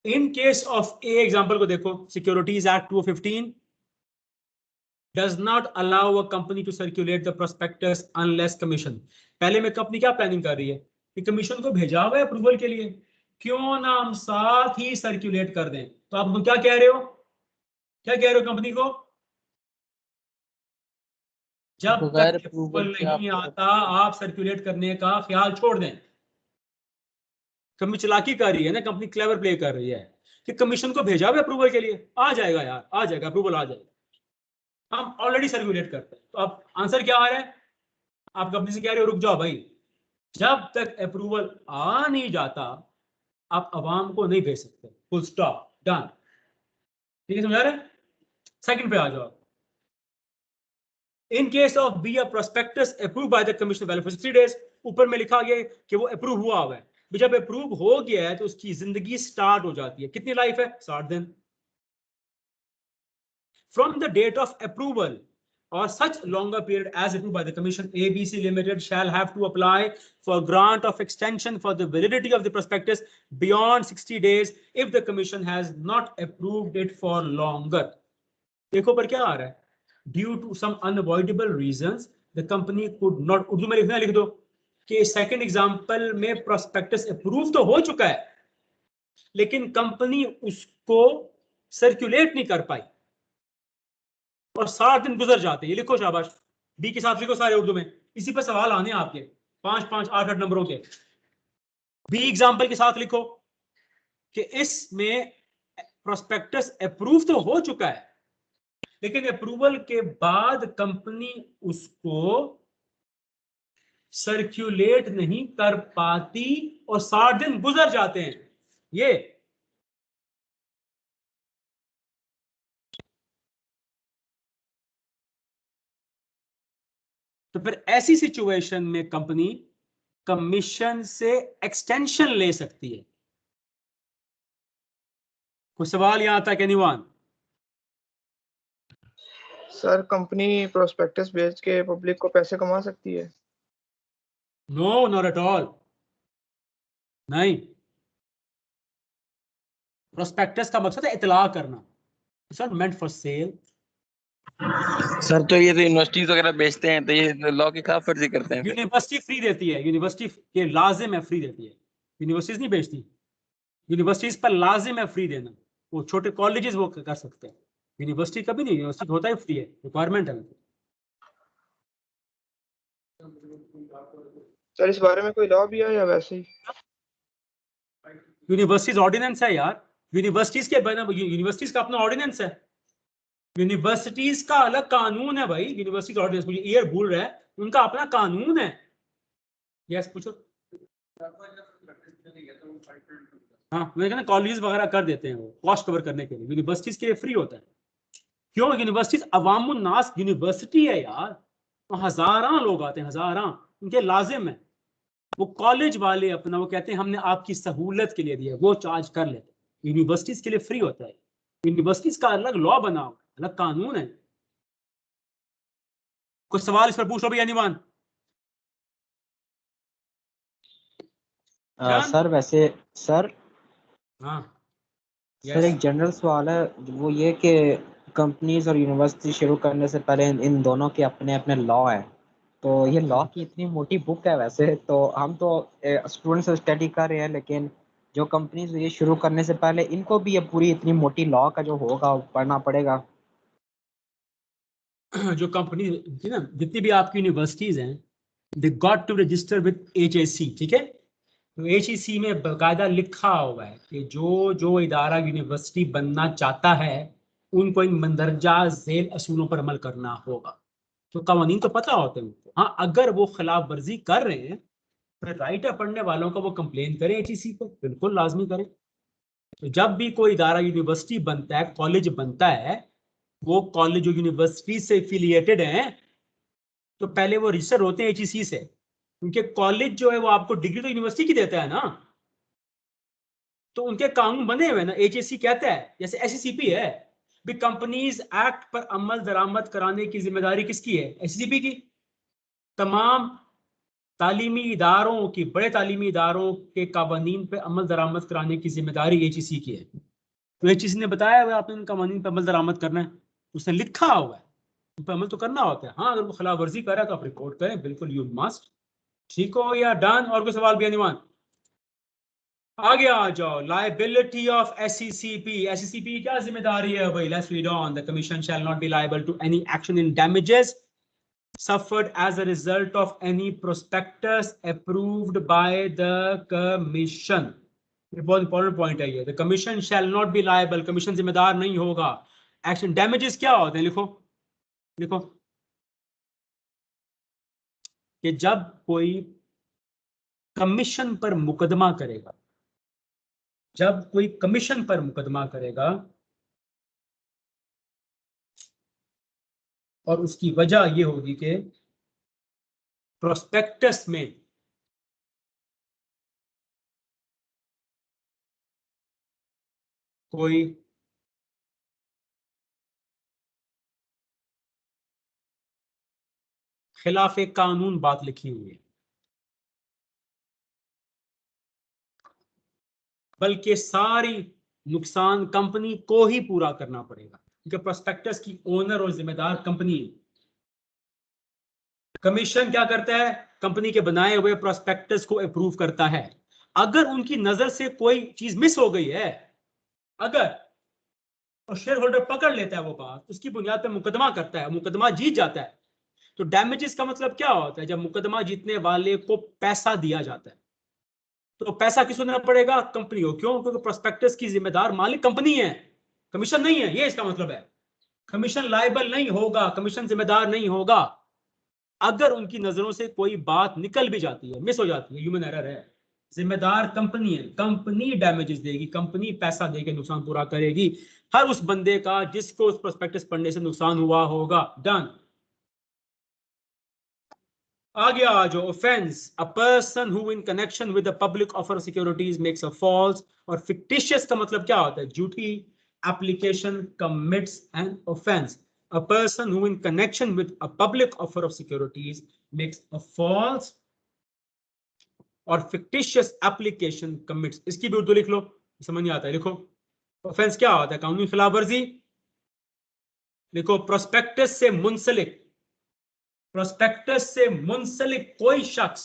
In case of A example को देखो, Securities Act 215 does not allow a company to circulate the prospectus unless commission। पहले में कंपनी क्या प्लानिंग कर रही है कि कमीशन को भेजा हुआ है अप्रूवल के लिए, क्यों ना हम साथ ही सर्कुलेट कर दें। तो आप क्या कह रहे हो, क्या कह रहे हो कंपनी को, जब बगैर तक अप्रूवल अप्रूवल के नहीं आप आता आप सर्कुलेट करने का ख्याल छोड़ दें। कंपनी चालाकी कर रही है ना, कंपनी क्लेवर प्ले कर रही है कि कमीशन को भेजा हुआ अप्रूवल के लिए, आ जाएगा यार, आ जाएगा अप्रूवल, आ जाएगा, हम ऑलरेडी सर्कुलेट करते हैं। तो अब आंसर क्या आ रहा है, आप कंपनी से कह रहे हो रुक जाओ भाई, जब तक अप्रूवल आ नहीं जाता आप अवाम को नहीं भेज सकते, फुल स्टॉप, डन। ठीक है, समझा रहे। सेकंड पे आ जाओ, इन case of be a prospectus approve by the commission valid for 60 days, ऊपर में लिखा गया कि वो अप्रूव हुआ हुआ है, जब अप्रूव हो गया है तो उसकी जिंदगी स्टार्ट हो जाती है, कितनी लाइफ है, 60 दिन। From the date of approval or such longer period as approved by the commission, ABC Limited shall have to apply for grant of extension for the validity of the prospectus beyond 60 days if the commission has not approved it for longer। देखो पर क्या आ रहा है, due to some unavoidable reasons the company could not, Urdu में लिखना लिख दो कि सेकंड एग्जांपल में प्रोस्पेक्टस अप्रूव तो हो चुका है लेकिन कंपनी उसको सर्कुलेट नहीं कर पाई और 60 दिन गुजर जाते हैं। ये लिखो शाबाश, बी के साथ लिखो सारे उर्दू में, इसी पर सवाल आने हैं आपके 5 5 8 8 नंबरों के। बी एग्जांपल के साथ लिखो कि इसमें प्रोस्पेक्टस अप्रूव तो हो चुका है लेकिन अप्रूवल के बाद कंपनी उसको सर्कुलेट नहीं कर पाती और 60 दिन गुजर जाते हैं। ये तो फिर ऐसी सिचुएशन में कंपनी कमीशन से एक्सटेंशन ले सकती है। कोई सवाल यहां तक एनीवन? सर कंपनी प्रोस्पेक्टस बेच के पब्लिक को पैसे कमा सकती है? नो, नॉट एट ऑल, नहीं। प्रोस्पेक्टस का मकसद है इतला करना, it's not meant for sale. Sir तो ये तो यूनिवर्सिटीज वगैरह बेचते हैं तो ये लॉ के खिलाफ फर्जी करते हैं। यूनिवर्सिटी फ्री देती है, यूनिवर्सिटी के लाजिम है फ्री देती है, यूनिवर्सिटीज नहीं बेचती, यूनिवर्सिटीज पर लाजिम है फ्री देना। वो छोटे कॉलेजेस वो कर सकते हैं, यूनिवर्सिटी कभी नहीं, यूनिवर्सिटी होता है फ्री है, रिक्वायरमेंट है। सर इस बारे में कोई लॉ भी है या वैसे ही? यूनिवर्सिटीज ऑर्डिनेंस है यार, यूनिवर्सिटीज के बना, यूनिवर्सिटीज का अपना ऑर्डिनेंस है, यूनिवर्सिटीज का अलग कानून है भाई। यूनिवर्सिटीज ऑर्डिनेंस, मुझे ईयर भूल रहा है, उनका अपना कानून है। यस पूछो। हाँ, मैंने कहा कॉलेज वगैरह कर देते हैं वो कॉस्ट कवर करने के लिए, यूनिवर्सिटीज के लिए फ्री होता है। क्यों? यूनिवर्सिटीज अवामुन नास यूनिवर्सिटी है यार, तो हजारां लोग आते हैं, हजारां, उनके लाजिम है। वो कॉलेज वाले अपना वो कहते हैं हमने आपकी सहूलत के लिए दिया, वो चार्ज कर लेते हैं। यूनिवर्सिटीज के लिए फ्री होता है, यूनिवर्सिटीज का अलग लॉ बना, अलग कानून है। कुछ सवाल इस पर पूछ लो भैया निवान। सर वैसे सर हाँ सर एक जनरल सवाल है, वो ये कि कंपनीज और यूनिवर्सिटी शुरू करने से पहले इन दोनों के अपने अपने लॉ है। तो ये लॉ की इतनी मोटी बुक है वैसे तो हम तो स्टूडेंट्स स्टडी कर रहे हैं, लेकिन जो कंपनीज ये शुरू करने से पहले इनको भी ये पूरी इतनी मोटी लॉ का जो होगा वो पढ़ना पड़ेगा। जो कंपनी थी ना, जितनी भी आपकी यूनिवर्सिटीज हैं, they got to register with HAC, ठीक है। तो HAC में बाकायदा लिखा हुआ है कि जो जो इदारा यूनिवर्सिटी बनना चाहता है उनको इन मंदरजा झेल असूलों पर अमल करना होगा। तो कवानीन तो पता होते हैं उनको। हाँ, अगर वो खिलाफ वर्जी कर रहे हैं तो राइट है पढ़ने वालों का, वो कंप्लेन करें HAC को, बिल्कुल लाजमी करें। तो जब भी कोई इदारा यूनिवर्सिटी बनता है, कॉलेज बनता है, वो कॉलेज जो यूनिवर्सिटी से एफिलिएटेड हैं, तो पहले वो रजिस्टर होते हैं HEC से। उनके कॉलेज जो है वो आपको डिग्री तो यूनिवर्सिटी की देता है ना, तो उनके कानून बने हुए ना। HEC कहता है, जैसे SCCP है भी, कंपनीज एक्ट पर अमल दरामद कराने की जिम्मेदारी किसकी है? SCCP की। तमाम तालीमी इदारों की, बड़े तालीमी इदारों के कानून पे अमल दरामद कराने की जिम्मेदारी HEC की है। तो HEC ने बताया हुआ आपने उन कानून पे अमल दरामद करना है, उसने लिखा हुआ है, उन पर अमल तो करना होता है। हाँ, अगर वो खिलाफ वर्जी कर रहा है तो आप रिपोर्ट करें, बिल्कुल, यू मस्ट। ठीक हो या डन? और कोई सवाल भी अनिवान? आगे आ जाओ। Liability of SCCP। SCCP की क्या जिम्मेदारी है भाई? Let's read on. The commission shall not be liable to any action in damages suffered as a result of any prospectus approved by the commission। ये बहुत इंपॉर्टेंट पॉइंट है ये। The commission shall not be liable, commission जिम्मेदार नहीं होगा। Action damages क्या होते हैं? लिखो लिखो कि जब कोई कमीशन पर मुकदमा करेगा, जब कोई कमीशन पर मुकदमा करेगा और उसकी वजह यह होगी कि प्रोस्पेक्टस में कोई खिलाफ कानून बात लिखी हुई है, बल्कि सारी नुकसान कंपनी को ही पूरा करना पड़ेगा, क्योंकि प्रोस्पेक्टस की ओनर और जिम्मेदार कंपनी है। कमीशन क्या करता है? कंपनी के बनाए हुए प्रोस्पेक्टस को अप्रूव करता है। अगर उनकी नजर से कोई चीज मिस हो गई है, अगर और शेयर होल्डर पकड़ लेता है वो बात, उसकी बुनियाद पर मुकदमा करता है, मुकदमा जीत जाता है, तो डैमेजेस का मतलब क्या होता है? जब मुकदमा जीतने वाले को पैसा दिया जाता है, तो पैसा किसको देना पड़ेगा? कंपनी को। क्यों? क्योंकि प्रोस्पेक्टस की जिम्मेदार मालिक कंपनी है, कमीशन नहीं है। ये इसका मतलब है। कमीशन लायबल नहीं होगा, कमीशन जिम्मेदार नहीं होगा। अगर उनकी नजरों से कोई बात निकल भी जाती है, मिस हो जाती है, ह्यूमन एरर है, जिम्मेदार कंपनी है, कंपनी डैमेजेस देगी, कंपनी पैसा देके नुकसान पूरा करेगी, हर उस बंदे का जिसको उस प्रोस्पेक्टस पढ़ने से नुकसान हुआ होगा। डन। आगे आ जाओ। Offence, a person who in connection with the public offer securities makes a false or fictitious का मतलब क्या होता है? झूठी application commits an offence. A person who in connection with a public offer of securities makes a false or fictitious application commits। इसकी भी उर्दू लिख लो, समझ नहीं आता है, लिखो। ऑफेंस क्या होता है? कानूनी खिलाफ वर्जी। लिखो प्रोस्पेक्टस से मुंसलिक, प्रोस्पेक्टस से मुंसलिक कोई शख्स,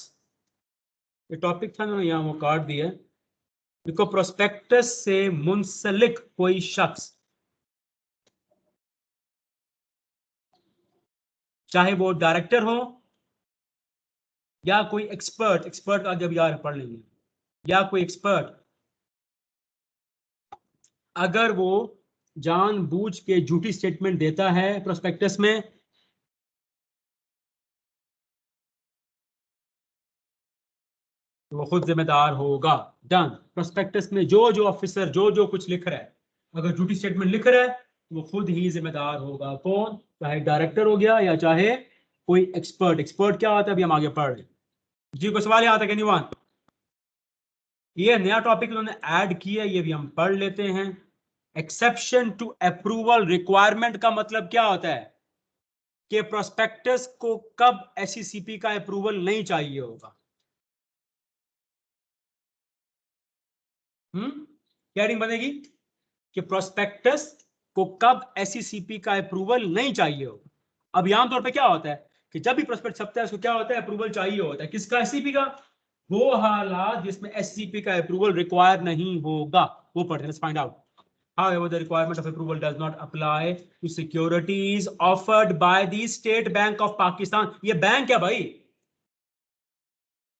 ये टॉपिक था ना, यहां वो काट दिया। देखो, प्रोस्पेक्टस से मुंसलिक कोई शख्स, चाहे वो डायरेक्टर हो या कोई एक्सपर्ट, एक्सपर्ट का जब यार पढ़ लेंगे, या कोई एक्सपर्ट, अगर वो जानबूझ के झूठी स्टेटमेंट देता है प्रोस्पेक्टस में, तो वो खुद जिम्मेदार होगा। डन। प्रोस्पेक्टस में जो जो ऑफिसर जो जो कुछ लिख रहा है, अगर झूठी स्टेटमेंट लिख रहा है तो वो खुद ही जिम्मेदार होगा। कौन? चाहे डायरेक्टर हो गया या चाहे कोई एक्सपर्ट। एक्सपर्ट क्या होता है अभी हम आगे पढ़ रहे हैं। जी कोई सवाल यहाँ तक एनीवन? ये नया टॉपिक उन्होंने ऐड किया, ये भी हम पढ़ लेते हैं। एक्सेप्शन टू अप्रूवल रिक्वायरमेंट का मतलब क्या होता है? कि प्रोस्पेक्टस को कब SCCP का अप्रूवल नहीं चाहिए होगा। क्या हेडिंग बनेगी? कि प्रोस्पेक्टस को कब SECP का अप्रूवल नहीं चाहिए हो। अब आम तौर पे क्या होता है कि जब भी प्रोस्पेक्ट छपता है उसको क्या होता है, अप्रूवल चाहिए होता है। किसका? SECP का। वो हालात जिसमें SECP का अप्रूवल रिक्वायर नहीं होगा वो पढ़ते हैं। Let's find out. However, the requirement of approval does not apply to securities offered by the State Bank of Pakistan. ये बैंक है भाई,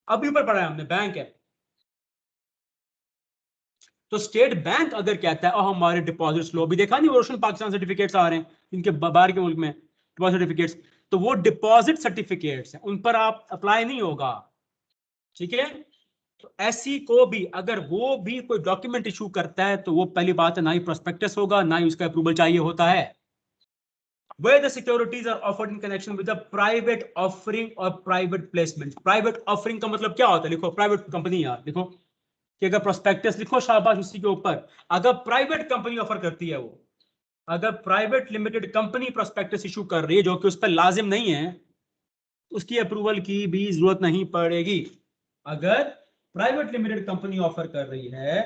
अभी ऊपर पढ़ा है हमने, बैंक है। तो स्टेट बैंक अगर कहता है और हमारे डिपॉजिट्स लो, अभी देखा नहीं रोशन पाकिस्तान सर्टिफिकेट्स आ रहे हैं इनके बाहर के मुल्क में डिपॉजिट सर्टिफिकेट्स, तो वो डिपॉजिट सर्टिफिकेट्स हैं, उन पर आप अप्लाई नहीं होगा। ठीक है, तो ऐसी को भी अगर वो भी कोई डॉक्यूमेंट इशू करता है तो वो पहली बात है ना ही प्रोस्पेक्टस होगा ना ही उसका अप्रूवल चाहिए होता है। Where the securities are offered in connection with a private offering or private placement. Private offering का मतलब क्या होता है? लिखो प्राइवेट कंपनी यार, लिखो कि अगर प्रोस्पेक्टस लिखो शाबाश उसी के ऊपर, अगर प्राइवेट कंपनी ऑफर करती है, वो अगर private limited company prospectus issue कर रही है जो कि उस पर लाजिम नहीं है, उसकी अप्रूवल की भी जरूरत नहीं पड़ेगी। अगर प्राइवेट लिमिटेड कंपनी ऑफर कर रही है,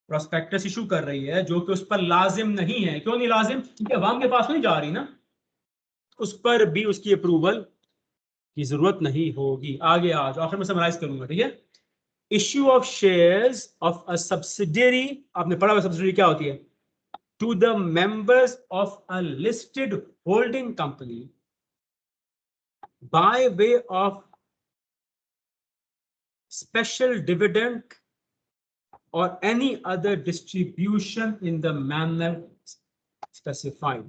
प्रोस्पेक्टस इशू कर रही है जो कि उस पर लाजिम नहीं है, क्यों नहीं लाजिम? क्योंकि अवाम के पास नहीं जा रही ना, उस पर भी उसकी अप्रूवल की जरूरत नहीं होगी। आगे आज आखिर में समराइज करूंगा, ठीक है। Issue of shares of a subsidiary, आपने पढ़ा हुआ सब्सिडियरी क्या होती है? To the members of a listed holding company by way of special dividend or any other distribution in the manner specified.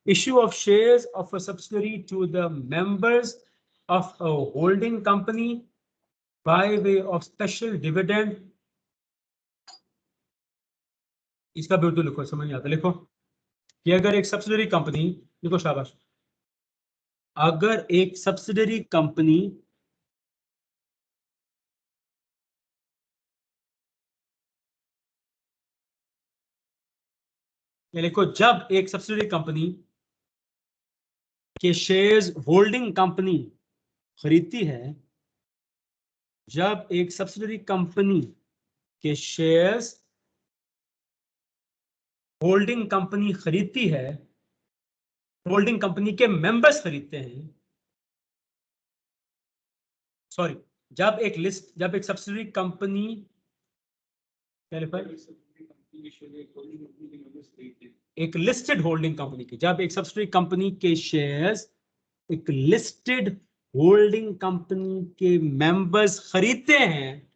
Issue of shares of a subsidiary to the members of a holding company by way of special dividend. इसका बिल्कुल लिखो, समझ नहीं आता, लिखो कि अगर एक सब्सिडरी कंपनी, लिखो शाबाश, अगर एक सब्सिडरी कंपनी लिखो, जब एक सब्सिडरी कंपनी के शेयर्स होल्डिंग कंपनी खरीदती है, जब एक सब्सिडरी कंपनी के शेयर्स होल्डिंग कंपनी खरीदती है, होल्डिंग कंपनी के मेंबर्स खरीदते हैं, सॉरी, जब एक सब्सिडरी कंपनी एक लिस्टेड होल्डिंग कंपनी की, जब एक सब्सिडरी कंपनी के शेयर्स एक लिस्टेड होल्डिंग कंपनी के मेंबर्स खरीदते हैं,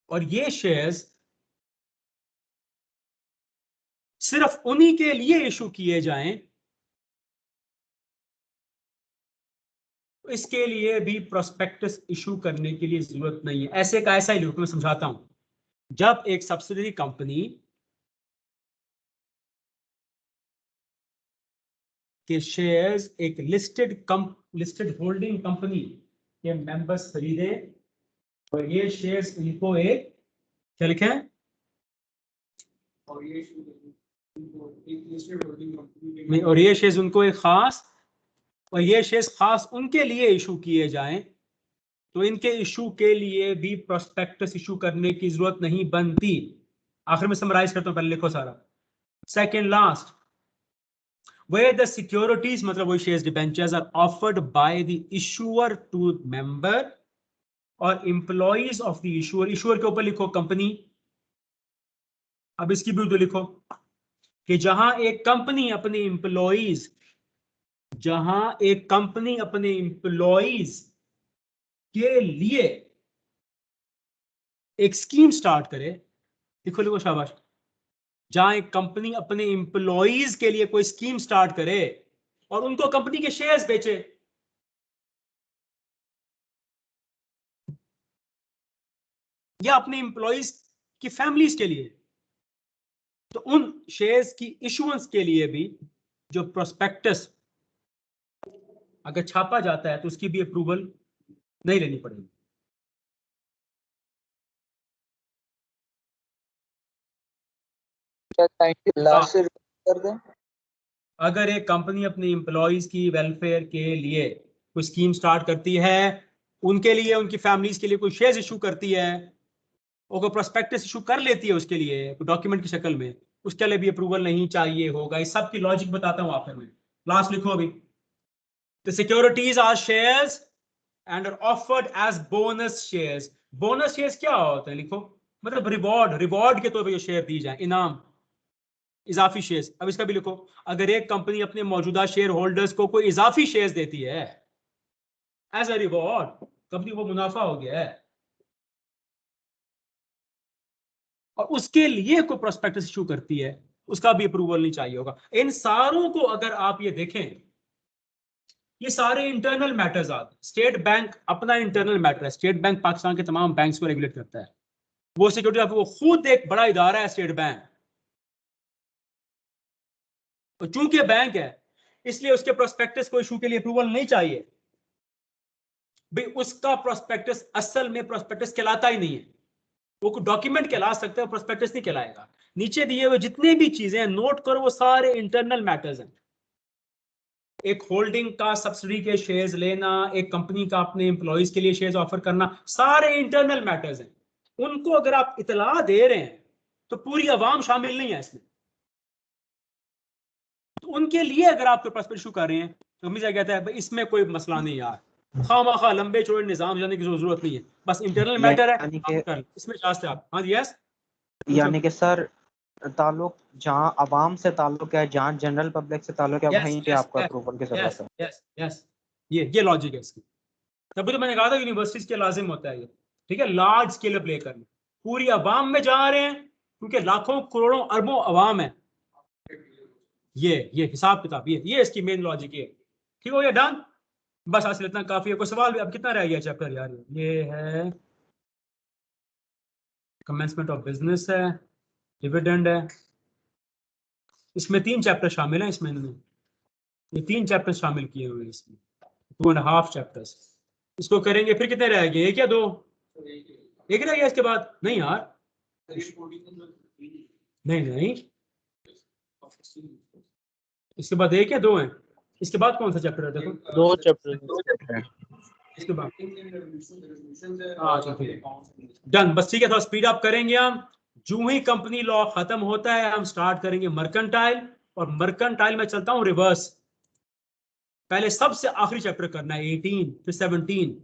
और ये शेयर्स सिर्फ उन्हीं के लिए इशू किए जाएं, तो इसके लिए भी प्रोस्पेक्टस इशू करने के लिए जरूरत नहीं है। ऐसे का ऐसा ही लिखो, मैं समझाता हूं। जब एक सब्सिडरी कंपनी के शेयर्स एक लिस्टेड होल्डिंग कंपनी के मेंबर्स खरीदे, और ये शेयर्स इनको एक क्या लिखे हैं, और ये शेयर्स उनको एक खास, और ये शेयर्स खास उनके लिए इशू किए जाएं, तो इनके इशू के लिए भी प्रोस्पेक्टस इशू करने की जरूरत नहीं बनती। आखिर में समराइज करता हूं, पहले लिखो सारा। Second last, where the securities मतलब वही shares debentures are offered by the issuer to member और employees of the issuer. Issuer के ऊपर लिखो कंपनी। अब इसकी भी तो लिखो कि जहां एक कंपनी अपने एम्प्लॉइज, जहां एक कंपनी अपने एम्प्लॉइज के लिए एक स्कीम स्टार्ट करे, लिखो लिखो शाबाश, जहां एक कंपनी अपने एम्प्लॉइज के लिए कोई स्कीम स्टार्ट करे और उनको कंपनी के शेयर्स बेचे, या अपने एम्प्लॉइज की फैमिलीज के लिए, तो उन शेयर्स की इशुएंस के लिए भी जो प्रोस्पेक्टस अगर छापा जाता है तो उसकी भी अप्रूवल नहीं लेनी पड़ेगी। लास्ट से कर दें। अगर एक कंपनी अपनी एम्प्लॉइज की वेलफेयर के लिए कोई स्कीम स्टार्ट करती है, उनके लिए, उनकी फैमिलीज के लिए कोई शेयर्स इशू करती है, और कोई प्रोस्पेक्टस इशू कर लेती है उसके लिए डॉक्यूमेंट की शक्ल में, उसके लिए भी अप्रूवल नहीं चाहिए होगा। इस सब की लॉजिक बताता हूँ आपको मैं। लास्ट लिखो अभी, the securities are shares and are offered as bonus shares. Bonus shares क्या होता है? लिखो, मतलब रिवॉर्ड के तौर पर जो शेयर दी जाए, इनाम, इजाफी शेयर्स। अब इसका भी लिखो, अगर एक कंपनी अपने मौजूदा शेयर होल्डर्स को कोई इजाफी शेयर्स देती है एज अ रिवॉर्ड, कंपनी को मुनाफा हो गया है, और उसके लिए कोई प्रोस्पेक्टस इशू करती है, उसका भी अप्रूवल नहीं चाहिए होगा। इन सारों को अगर आप ये देखें, ये सारे इंटरनल मैटर्स आते हैं। स्टेट बैंक अपना इंटरनल मैटर है, स्टेट बैंक पाकिस्तान के तमाम बैंक्स को रेगुलेट करता है, वो सिक्योरिटी आपको खुद एक बड़ा इदारा है स्टेट बैंक। तो चूंकि बैंक है इसलिए उसके प्रोस्पेक्टस को इशू के लिए अप्रूवल नहीं चाहिए भाई। उसका प्रोस्पेक्टस असल में प्रोस्पेक्टस कहलाता ही नहीं है, वो डॉक्यूमेंट कहला सकता है, प्रोस्पेक्टस नहीं कहलाएगा। नीचे दिए हुए जितने भी चीजें हैं नोट करो, वो सारे इंटरनल मैटर्स हैं। एक होल्डिंग का सब्सिडी के शेयर्स लेना, एक कंपनी का अपने एम्प्लॉइज के लिए शेयर्स ऑफर करना, सारे इंटरनल मैटर्स हैं। उनको अगर आप इतला दे रहे हैं तो पूरी अवाम शामिल नहीं है इसमें, तो उनके लिए अगर आप प्रोस्पेक्टस इशू कर रहे हैं तो हमेशा कहता है भाई इसमें कोई मसला नहीं यार, खामखा लंबे चौड़े निजाम जाने की जरूरत नहीं है, बस इंटरनल मैटर है, इसमें इजाजत है आप। हाँ यस, यानी कि सर ताल्लुक जहाँ अवाम से ताल्लुक है, जहाँ जनरल पब्लिक से ताल्लुक है, वहीं पे आपको अप्रूवल की जरूरत है। यस यस, ये लॉजिक है इसकी। तभी तो मैंने कहा था यूनिवर्सिटीज के लाजिम होता है ये, ठीक है, लार्ज स्केल प्ले करना, पूरी अवाम में जा रहे हैं क्योंकि लाखों करोड़ों अरबों अवाम है। ये हिसाब किताब, ये इसकी मेन लॉजिक है। ठीक हो गया, डन, बस आज इतना काफी है। कोई सवाल भी? अब कितना रह गया चैप्टर यार? ये है कमेंसमेंट ऑफ बिजनेस है, डिविडेंड है, इसमें 3 चैप्टर शामिल हैं। इसमें ये 3 चैप्टर शामिल किए हुए हैं इसमें, 2.5 चैप्टर्स। इसको करेंगे, फिर कितने रह गए? एक या दो? एक रह गया इसके बाद? नहीं यार, नहीं, इसके बाद एक या दो हैं? इसके बाद कौन सा चैप्टर है? देखो 2 चैप्टर इसके बाद। डन, बस ठीक है, थोड़ा स्पीड अप करेंगे हम। जो ही कंपनी लॉ खत्म होता है हम स्टार्ट करेंगे मर्केंटाइल, और मर्केंटाइल में चलता हूं रिवर्स। पहले सबसे आखिरी चैप्टर करना है 18 फिर 17।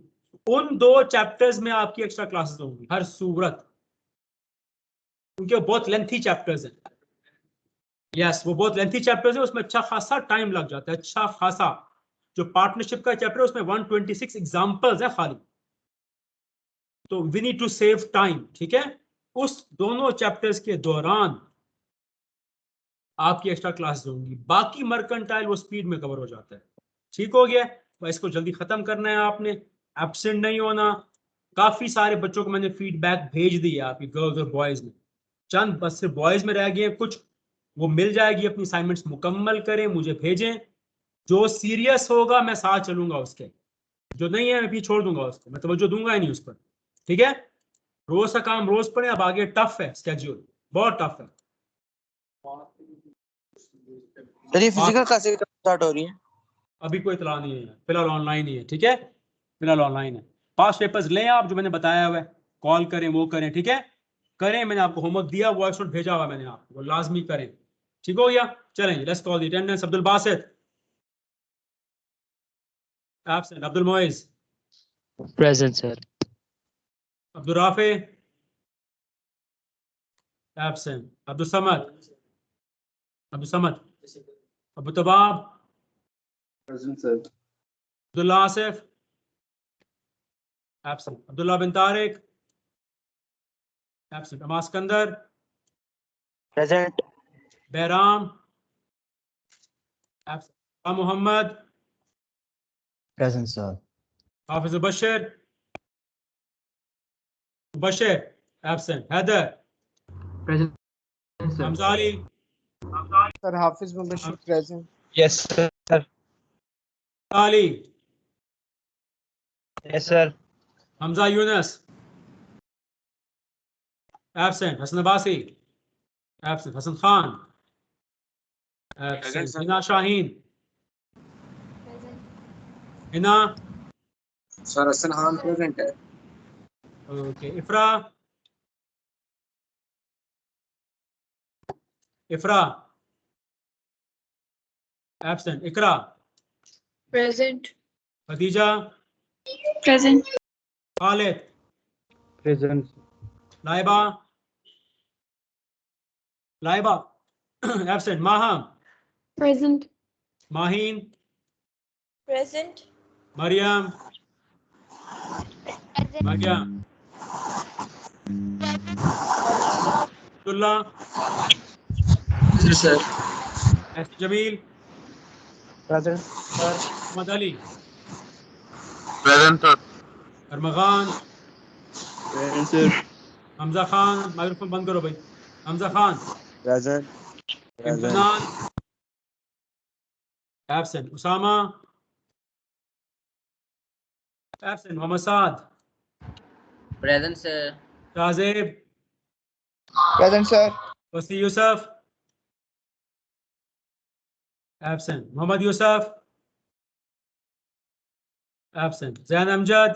उन 2 चैप्टर्स में आपकी एक्स्ट्रा क्लासेस होंगी हर सूरत, क्योंकि वो बहुत लेंथी चैप्टर्स हैं। यस, वो बहुत लेंथी चैप्टर्स है, उसमें अच्छा खासा टाइम लग जाता है, अच्छा खासा। जो पार्टनरशिप का चैप्टर है उसमें 126 एग्जांपल्स है खाली, तो we need to save time, ठीक है। उस दोनों चैप्टर्स के दौरान आपकी एक्स्ट्रा क्लासेस होंगी, बाकी मर्केंटाइल वो स्पीड में कवर हो जाता है। ठीक हो गया, तो इसको जल्दी खत्म करना है आपने, एब्सेंट नहीं होना। काफी सारे बच्चों को मैंने फीडबैक भेज दिया आपकी गर्ल्स और बॉयज में, चंद बस सिर्फ बॉयज में रह गए कुछ, वो मिल जाएगी। अपनी असाइनमेंट्स मुकम्मल करें, मुझे भेजें। जो सीरियस होगा मैं साथ चलूंगा उसके, जो नहीं है मैं भी छोड़ दूंगा उसको, मैं तवज्जो दूंगा ही नहीं उस पर, ठीक है। रोज का काम रोज पढ़े। अब आगे टफ है स्केड्यूल, बहुत टफ है। चलिए, फिजिकल क्लासेस स्टार्ट हो रही है? अभी कोई इतला नहीं है, फिलहाल ऑनलाइन ही है, ठीक है, फिलहाल ऑनलाइन है। पास पेपर्स लें आप, जो मैंने बताया हुआ है, कॉल करें, वो करें, ठीक है, करें। मैंने आपको होमवर्क दिया, वॉइस नोट भेजा हुआ मैंने आपको, वो लाजमी करें। ठीक हो गया, चलें, let's call the attendance. Abdul Basit absent, Abdul Moiz present sir. Abdul Rafay absent, Abdul Samad Abu Tabab present sir. Abdullah Asif absent, Abdullah bin Tariq absent, Ama Sikandar present. Bahram absent, Mohammad present sir. Hafiz Bashir absent, Haider present Hamza Ali sir Hafiz Mubashir present. Yes sir. Ali yes sir. Hamza Younus absent, Hassan Abbasi absent, Hassan Khan absent, Hina Shaheen Hina, sir Hassan Khan present है। Okay. Ifra, Ifra absent. Iqra, Present. Khadija, Present. Khalid, present. Laiba, Laiba absent. Maha, Present. Maheen, Present. Maryam, Maryam, Abdullah, जी sir. Jamil, present sir. Mohammad Ali, present sir. Armaghan, present sir. Hamza Khan, microphone बंद करो भाई। Hamza Khan, present. Imtinan, absent. Usama, absent. Mohammad Saad, Present sir. Shahzeb, present sir. Wasi Yousuf, absent. Mohammad Yousuf, absent. Zain Amjad,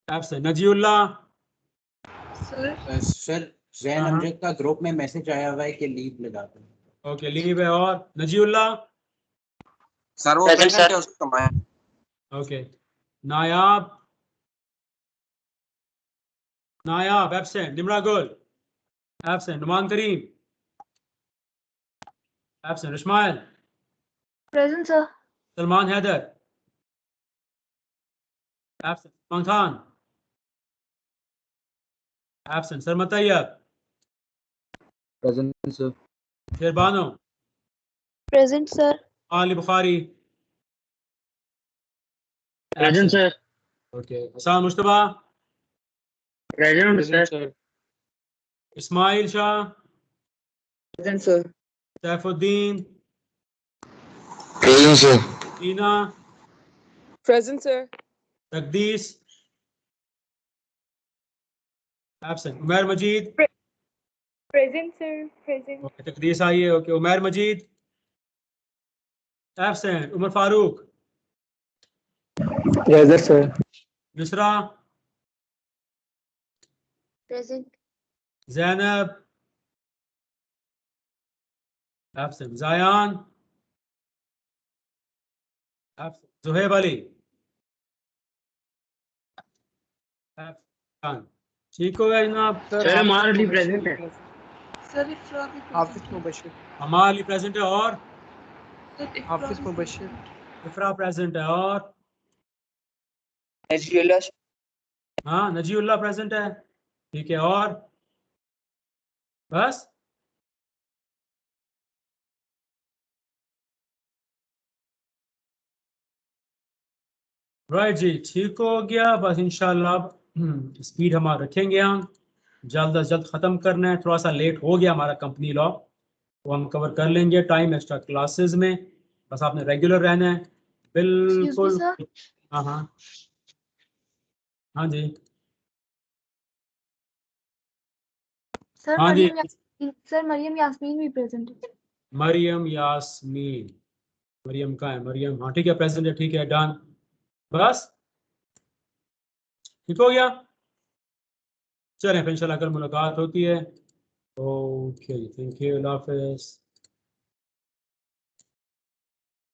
absent. Najeebullah, Sir. Sir Zain हाँ, हाँ। अमजद का group में message आया हुआ है कि लीव लगा दो। ओके, लीव है। और नजीउल्लाह, सर वो प्रेजेंट है उसको कमाया। Okay. Nayab, Nayab absent. Nimra Gul, absent. Noman Karim, absent. Ismail, Present, sir. Salman Haider, absent. Usman Khan, absent. Sarmad Tayyab, present sir. Sherbano, Present, sir. Aali Bukhari, Present, sir. Okay. Hassan Mujtaba, Present, sir. Ismail Shah, present sir. Saifuddin, present sir. Tina, Present, sir. Taqdees, absent. Umar Majeed, Present, sir. Present. Okay. Taqdees आई है। Okay. Umar Majeed, absent. Umar Farooq, Present, sir. Misra, Present. Zainab, absent. Zayan, absent. Zuhaib Ali, absent. ठीक हो गया जनाब। Sir, हमारा भी present है. Sir, Ifra भी हाफिज present. मुबशिर। हमारा अली प्रेजेंट है। और Sir, Ifra हाफिज भी मुबशिर। present. इफ्रा प्रेजेंट है। और नजीउल्लाह। हाँ, नजीउल्लाह प्रेजेंट है। ठीक है। और बस राइट जी, ठीक हो गया। बस इंशाल्लाह स्पीड हमारा रखेंगे। हम जल्द अज जल्द ख़त्म करना है। थोड़ा सा लेट हो गया हमारा कंपनी लॉ, वो हम कवर कर लेंगे टाइम एक्स्ट्रा क्लासेस में। बस आपने रेगुलर रहना है बिल्कुल। sir. हाँ हाँ, हाँ जी, Sir, हाँ जी। Mariam Yasmin भी present है. मरियम यास्मीन, मरियम का है। मरियम, हाँ ठीक है, प्रेजेंट है। ठीक है, डन। बस ठीक हो गया। चलें फिर इंशाल्लाह कल मुलाकात होती है। ओके, थैंक यू, अल्लाह हाफिज़।